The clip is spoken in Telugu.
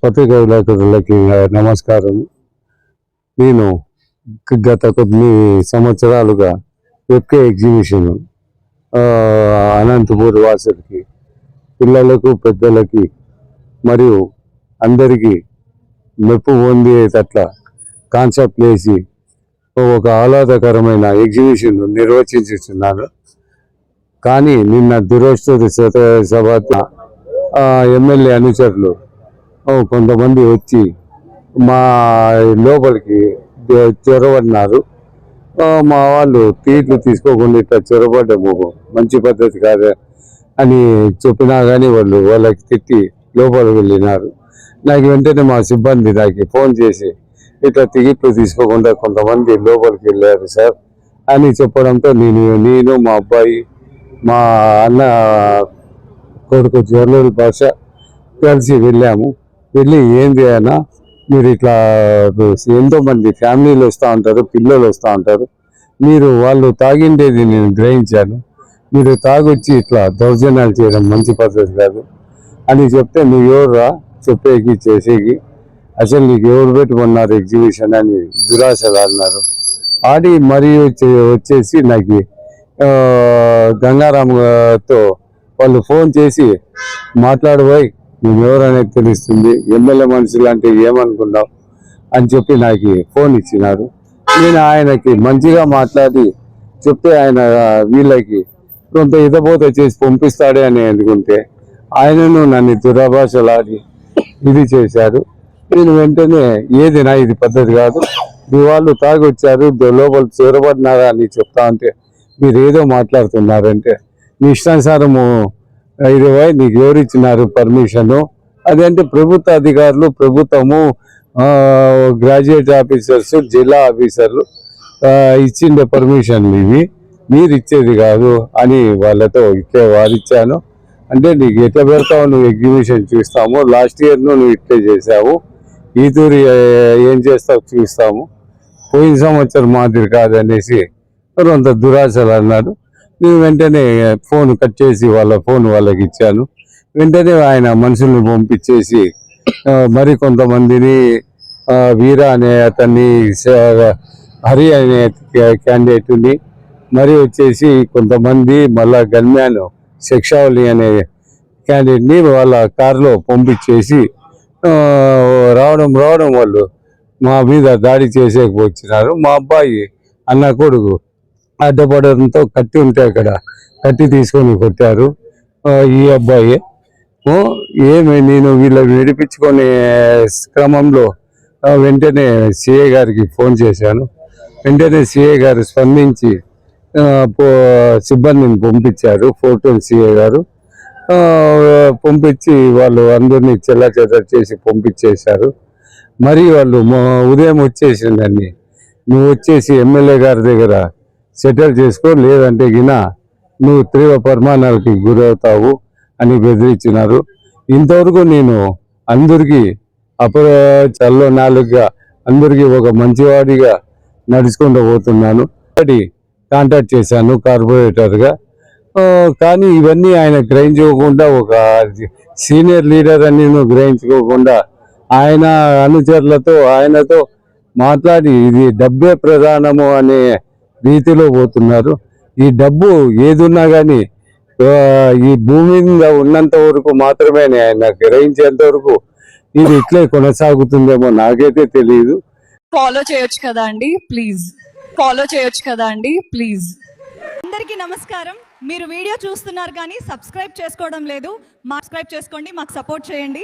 పత్రికా విలేకరులకి నమస్కారం. నేను గత కొన్ని సంవత్సరాలుగా ఎఫ్కే ఎగ్జిబిషన్ అనంతపూర్ వాసులకి, పిల్లలకు, పెద్దలకి మరియు అందరికీ మెప్పు పొందేటట్ల కాన్సెప్ట్ వేసి ఒక ఆహ్లాదకరమైన ఎగ్జిబిషన్ నిర్వహించుతున్నాను. కానీ నిన్న దురదృష్టవశాత్తు ఎమ్మెల్యే అనుచరులు కొంతమంది వచ్చి మా లోపలికి చొరబడినారు. మా వాళ్ళు తీర్లు తీసుకోకుండా ఇట్లా చొరబడ్డము మంచి పద్ధతి కాదు అని చెప్పినా కానీ వాళ్ళకి తిట్టి లోపలికి వెళ్ళినారు. నాకు వెంటనే మా సిబ్బంది నాకు ఫోన్ చేసి ఇట్లా టికెట్లు తీసుకోకుండా కొంతమంది లోపలికి వెళ్ళారు సార్ అని చెప్పడంతో నేను మా అబ్బాయి, మా అన్న కొడుకు జర్నల్ భాష కలిసి వెళ్ళాము. వెళ్ళి ఏంది అన్న, మీరు ఇట్లా ఎంతోమంది ఫ్యామిలీలు వస్తూ ఉంటారు, పిల్లలు వస్తూ ఉంటారు, మీరు వాళ్ళు తాగిండేది నేను గ్రహించాను, మీరు తాగొచ్చి ఇట్లా దౌర్జన్యాలు చేయడం మంచి పద్ధతి కాదు అని చెప్తే, నువ్వు ఎవరురా చెప్పేకి చేసేకి, అసలు నీకు ఎవరు పెట్టుకున్నారు ఎగ్జిబిషన్ అని దురాశలు అన్నారు. ఆడి మరియు వచ్చేసి నాకు గంగారాంతో వాళ్ళు ఫోన్ చేసి మాట్లాడబోయి, నువ్వు ఎవరనేది తెలుస్తుంది, ఎమ్మెల్యే మనుషులు అంటే ఏమనుకున్నావు అని చెప్పి నాకు ఫోన్ ఇచ్చినారు. నేను ఆయనకి మంచిగా మాట్లాడి చెప్తే ఆయన వీళ్ళకి కొంత ఇదబోత చేసి పంపిస్తాడే అని అనుకుంటే ఆయనను నన్ను దురాభాషలాడి ఇది చేశారు. నేను వెంటనే ఏదినా ఇది పద్ధతి కాదు, మీ వాళ్ళు తాగొచ్చారు లోపల చొరబడినారా అని చెప్తా ఉంటే మీరు ఏదో మాట్లాడుతున్నారంటే, మీ ఇష్టానుసారము ఇది నీకు ఎవరు ఇచ్చినారు పర్మిషను, అదంటే ప్రభుత్వ అధికారులు, ప్రభుత్వము, గ్రాడ్యుయేట్ ఆఫీసర్స్, జిల్లా ఆఫీసర్లు ఇచ్చిండే పర్మిషన్లు ఇవి, మీరు ఇచ్చేది కాదు అని వాళ్ళతో ఇట్లే వారిచ్చాను. అంటే నీకు ఎట్లా పెడతావు, నువ్వు ఎగ్జిబిషన్ చూస్తాము, లాస్ట్ ఇయర్ నువ్వు ఇట్లే చేసావు, ఈ తూరి ఏం చేస్తావు చూస్తాము, పోయిన సంవత్సరం మాదిరి కాదనేసి కొంత దురాశలు అన్నాడు. నేను వెంటనే ఫోన్ కట్ చేసి వాళ్ళ ఫోన్ వాళ్ళకి ఇచ్చాను. వెంటనే ఆయన మనుషుల్ని పంపించేసి మరి కొంతమందిని, వీర అనే అతన్ని, హరి అనే క్యాండిడేట్ని, మరి వచ్చేసి కొంతమంది మళ్ళా గన్మ్యాన్ శిక్షావళి అనే క్యాండిడేట్ని వాళ్ళ కారులో పంపించేసి రావడం వాళ్ళు మా మీద దాడి చేసేకపోచ్చినారు. మా అబ్బాయి అన్న కొడుకు అడ్డపడడంతో కత్తి ఉంటే అక్కడ కత్తి తీసుకొని కొట్టారు. ఈ అబ్బాయి నేను వీళ్ళని విడిపించుకునే క్రమంలో వెంటనే సిఐ గారికి ఫోన్ చేశాను. వెంటనే సిఐ గారు స్పందించి సిబ్బందిని పంపించారు. ఫోర్టూన్ సిఐ గారు పంపించి వాళ్ళు అందరినీ చెల్లాచెదరు చేసి పంపించేశారు. మరి వాళ్ళు ఉదయం వచ్చేసిందండి, నువ్వు వచ్చేసి ఎమ్మెల్యే గారి దగ్గర సెటిల్ చేసుకో, లేదంటే గిన నువ్వు తీవ్ర పరిమాణాలకి గురవుతావు అని బెదిరించినారు. ఇంతవరకు నేను అందరికీ చల్లో నాలుగుగా అందరికీ ఒక మంచివాడిగా నడుచుకుంటూ పోతున్నాను. కాంటాక్ట్ చేశాను కార్పొరేటర్గా. కానీ ఇవన్నీ ఆయన గ్రహించుకోకుండా, ఒక సీనియర్ లీడర్ అని గ్రహించుకోకుండా ఆయన అనుచరులతో ఆయనతో మాట్లాడి ఇది డబ్బే ప్రధానము అనే రీతిలో పోతున్నారు. ఈ డబ్బు ఏదున్నా కానీ ఈ భూమి మీద ఉన్నంత వరకు మాత్రమే ఆయన గ్రహించేంత వరకు ఇది ఇట్లే కొనసాగుతుందేమో నాకైతే తెలియదు. ఫాలో చేయొచ్చు కదా అండి ప్లీజ్. అందరికీ నమస్కారం. మీరు వీడియో చూస్తున్నారు కానీ సబ్స్క్రైబ్ చేసుకోవడం లేదు, సబ్స్క్రైబ్ చేసుకోండి, మాకు సపోర్ట్ చేయండి.